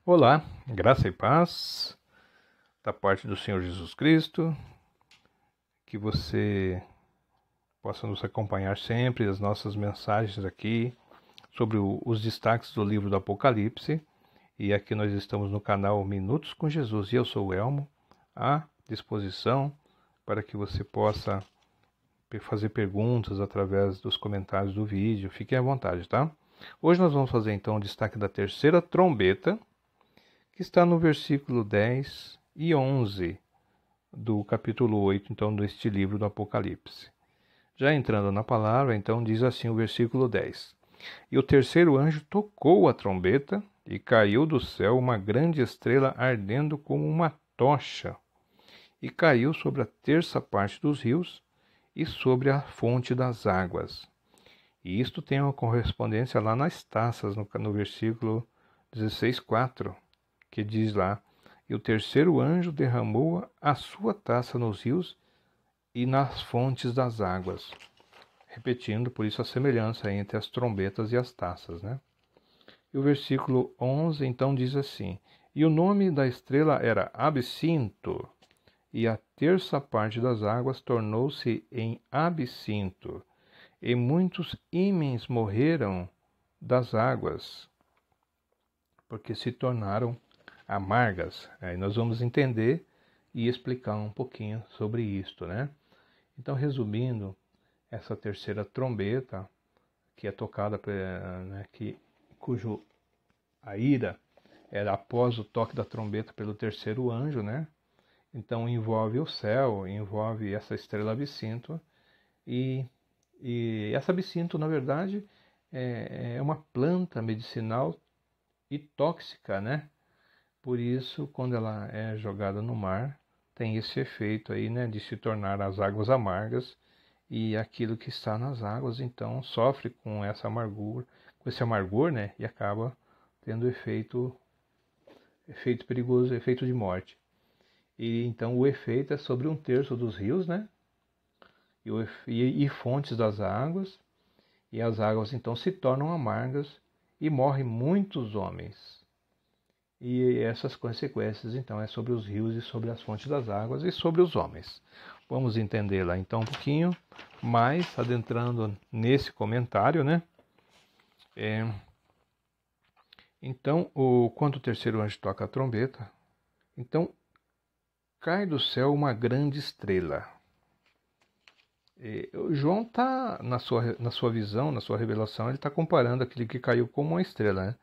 Olá, graça e paz da parte do Senhor Jesus Cristo, que você possa nos acompanhar sempre, as nossas mensagens aqui sobre os destaques do livro do Apocalipse. E aqui nós estamos no canal Minutos com Jesus e eu sou o Elmo, à disposição para que você possa fazer perguntas através dos comentários do vídeo. Fiquem à vontade, tá? Hoje nós vamos fazer então o destaque da terceira trombeta, que está no versículo 10 e 11 do capítulo 8, então, deste livro do Apocalipse. Já entrando na palavra, então, diz assim o versículo 10. E o terceiro anjo tocou a trombeta, e caiu do céu uma grande estrela ardendo como uma tocha, e caiu sobre a terça parte dos rios e sobre a fonte das águas. E isto tem uma correspondência lá nas taças, no versículo 16:4, que diz lá: E o terceiro anjo derramou a sua taça nos rios e nas fontes das águas. Repetindo, por isso, a semelhança entre as trombetas e as taças, né? E o versículo 11, então, diz assim: E o nome da estrela era Absinto, e a terça parte das águas tornou-se em absinto, e muitos ímens morreram das águas, porque se tornaram amargas. Aí nós vamos entender e explicar um pouquinho sobre isto, né? Então, resumindo, essa terceira trombeta, que é tocada, né, cujo a ira era após o toque da trombeta pelo terceiro anjo, né? Então envolve o céu, envolve essa estrela absinto, e essa absinto, na verdade, é uma planta medicinal e tóxica, né? Por isso, quando ela é jogada no mar, tem esse efeito aí, né, de se tornar as águas amargas, e aquilo que está nas águas, então, sofre com essa amargura, com esse amargor, né, e acaba tendo efeito perigoso, efeito de morte. E então o efeito é sobre um terço dos rios, né, e fontes das águas, e as águas então se tornam amargas e morrem muitos homens. E essas consequências, então, é sobre os rios e sobre as fontes das águas e sobre os homens. Vamos entender lá, então, um pouquinho mais, adentrando nesse comentário, né? Então, quando o terceiro anjo toca a trombeta, então, cai do céu uma grande estrela. O João está, na sua visão, na sua revelação, ele está comparando aquele que caiu como uma estrela, né?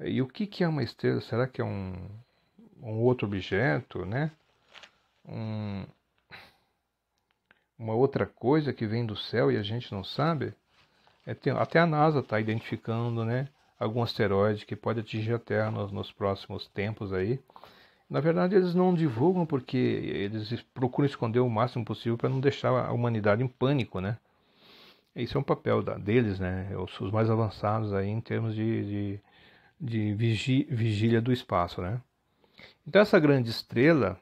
E o que é uma estrela? Será que é um outro objeto, né? Uma outra coisa que vem do céu e a gente não sabe? Até a NASA está identificando, né, algum asteroide que pode atingir a Terra nos próximos tempos aí. Na verdade, eles não divulgam porque eles procuram esconder o máximo possível para não deixar a humanidade em pânico, né? Esse é um papel deles, né? Os mais avançados aí em termos de vigília do espaço, né? Então essa grande estrela,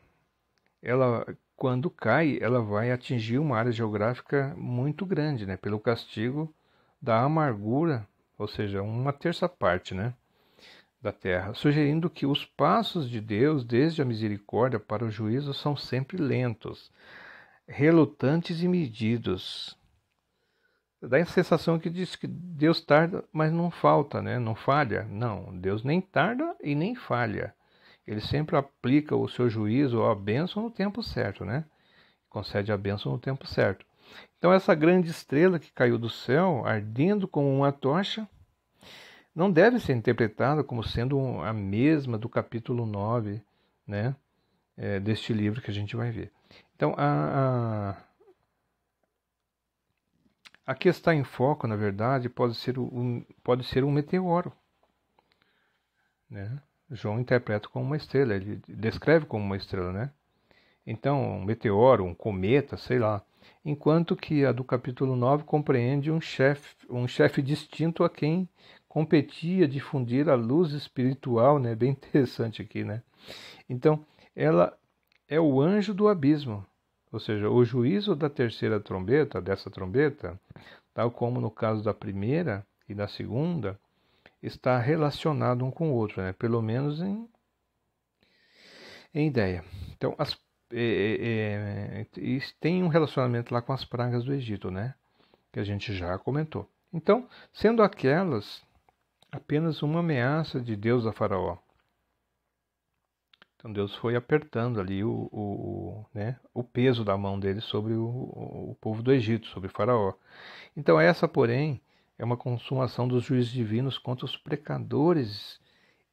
ela, quando cai, ela vai atingir uma área geográfica muito grande, né? Pelo castigo da amargura, ou seja, uma terça parte, né, da terra, sugerindo que os passos de Deus, desde a misericórdia para o juízo, são sempre lentos, relutantes e medidos. Dá a sensação que diz que Deus tarda, mas não falta, né? Não falha. Não, Deus nem tarda e nem falha. Ele sempre aplica o seu juízo ou a bênção no tempo certo, né? Concede a bênção no tempo certo. Então essa grande estrela que caiu do céu, ardendo como uma tocha, não deve ser interpretada como sendo a mesma do capítulo 9, né? Deste livro que a gente vai ver. Então a que está em foco, na verdade, pode ser um meteoro, né? João interpreta como uma estrela, ele descreve como uma estrela, né? Então, um meteoro, um cometa, sei lá. Enquanto que a do capítulo 9 compreende um chefe distinto a quem competia difundir a luz espiritual, né? Bem interessante aqui, né? Então, ela é o anjo do abismo, ou seja, o juízo da terceira trombeta, dessa trombeta, tal como no caso da primeira e da segunda, está relacionado um com o outro, né? Pelo menos em ideia. Então, tem um relacionamento lá com as pragas do Egito, né? Que a gente já comentou. Então, sendo aquelas apenas uma ameaça de Deus a Faraó. Então Deus foi apertando ali o peso da mão dele sobre o povo do Egito, sobre Faraó. Então essa, porém, é uma consumação dos juízos divinos contra os pecadores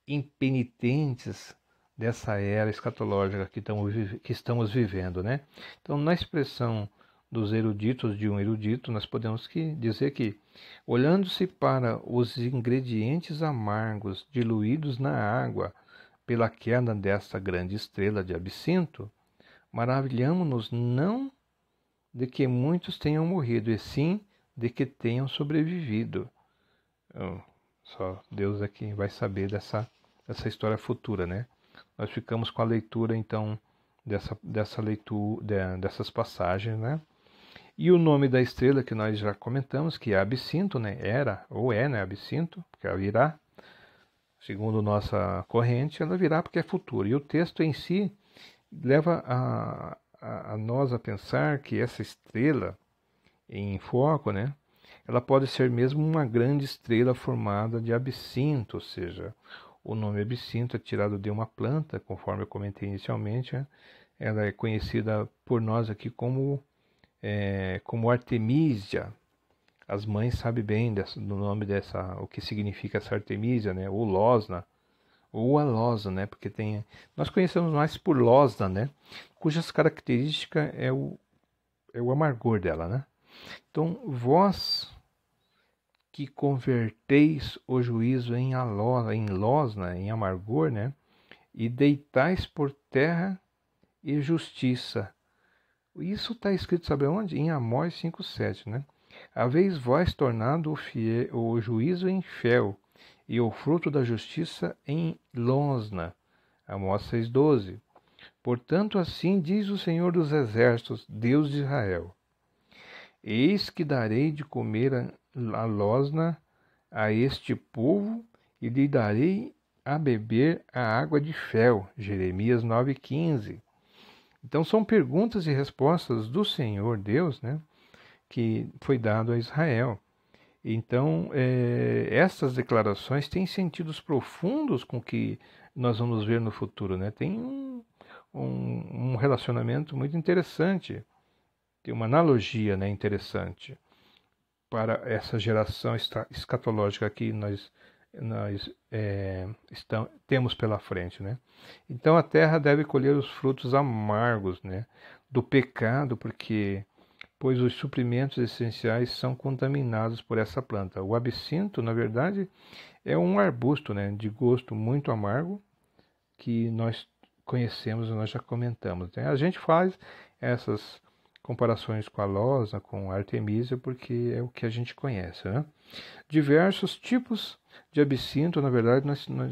impenitentes dessa era escatológica que estamos vivendo, né? Então, na expressão dos eruditos de um erudito, nós podemos dizer que, olhando-se para os ingredientes amargos diluídos na água pela queda desta grande estrela de absinto, maravilhamos-nos não de que muitos tenham morrido, e sim de que tenham sobrevivido. Só Deus é quem vai saber dessa história futura, né? Nós ficamos com a leitura, então, dessas passagens, né? E o nome da estrela que nós já comentamos, que é Absinto, né? Era, ou é, né? Absinto, porque ela virá. Segundo nossa corrente, ela virá porque é futuro. E o texto em si leva a nós a pensar que essa estrela em foco, né? Ela pode ser mesmo uma grande estrela formada de absinto, ou seja, o nome absinto é tirado de uma planta, conforme eu comentei inicialmente. Né? Ela é conhecida por nós aqui como Artemisia. As mães sabem bem do nome o que significa essa Artemisia, né? Ou Losna, ou a Losna, né? Porque nós conhecemos mais por Losna, né? Cujas características é o amargor dela, né? Então, vós que converteis o juízo em losna, em amargor, né? E deitais por terra e justiça. Isso está escrito, sabe onde? Em Amós 5,7, né? Haveis vós tornado o juízo em fel, e o fruto da justiça em losna. Amós 6,12. Portanto, assim diz o Senhor dos Exércitos, Deus de Israel. Eis que darei de comer a losna a este povo e lhe darei a beber a água de fel. Jeremias 9,15. Então são perguntas e respostas do Senhor Deus, né, que foi dado a Israel. Então, essas declarações têm sentidos profundos com o que nós vamos ver no futuro, né? Tem um relacionamento muito interessante, tem uma analogia, né, interessante para essa geração escatológica que nós temos pela frente, né? Então a terra deve colher os frutos amargos, né, do pecado, pois os suprimentos essenciais são contaminados por essa planta. O absinto, na verdade, é um arbusto, né, de gosto muito amargo que nós conhecemos e nós já comentamos. Né? A gente faz essas comparações com a losna, com a artemisia, porque é o que a gente conhece. Né? Diversos tipos de absinto, na verdade,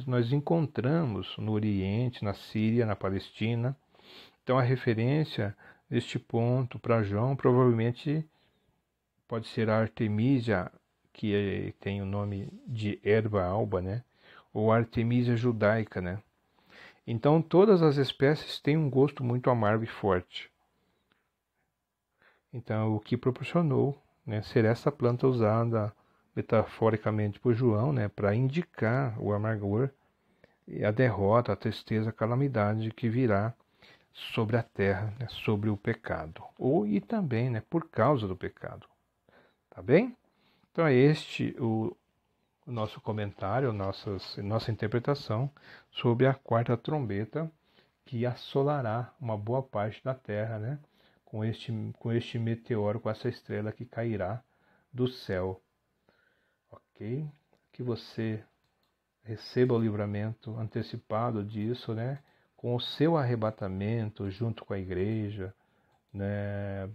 nós encontramos no Oriente, na Síria, na Palestina. Então, a referência neste ponto para João provavelmente pode ser a Artemisia, que tem o nome de erva alba, né? Ou Artemisia judaica, né? Então, todas as espécies têm um gosto muito amargo e forte. Então, o que proporcionou, né, ser essa planta usada metaforicamente por João, né, para indicar o amargor, e a derrota, a tristeza, a calamidade que virá sobre a terra, né, sobre o pecado, e também, né, por causa do pecado. Tá bem? Então é este o nosso comentário, nossa interpretação sobre a quarta trombeta que assolará uma boa parte da Terra, né? Com este meteoro, com essa estrela que cairá do céu. Ok? Que você receba o livramento antecipado disso, né? Com o seu arrebatamento junto com a igreja, né?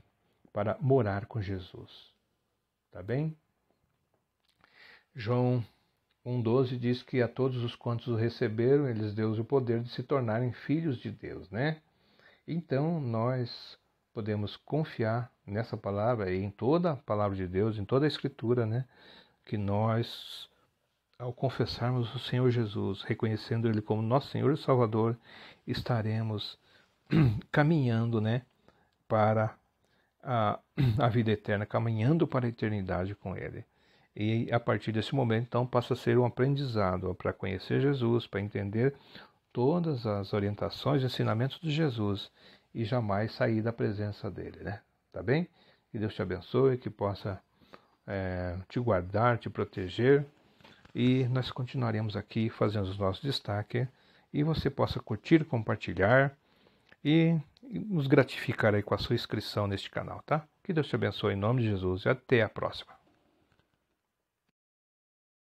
Para morar com Jesus. Tá bem? João 1,12 diz que a todos os quantos o receberam, eles deu o poder de se tornarem filhos de Deus, né? Então, nós podemos confiar nessa palavra e em toda a palavra de Deus, em toda a Escritura, né? Que nós ao confessarmos o Senhor Jesus, reconhecendo Ele como nosso Senhor e Salvador, estaremos caminhando, né, para a vida eterna, caminhando para a eternidade com Ele. E a partir desse momento, então, passa a ser um aprendizado para conhecer Jesus, para entender todas as orientações e ensinamentos de Jesus e jamais sair da presença dele, né? Tá bem? Que Deus te abençoe, que possa te guardar, te proteger, e nós continuaremos aqui fazendo os nossos destaques e você possa curtir, compartilhar e nos gratificar aí com a sua inscrição neste canal, tá? Que Deus te abençoe em nome de Jesus e até a próxima.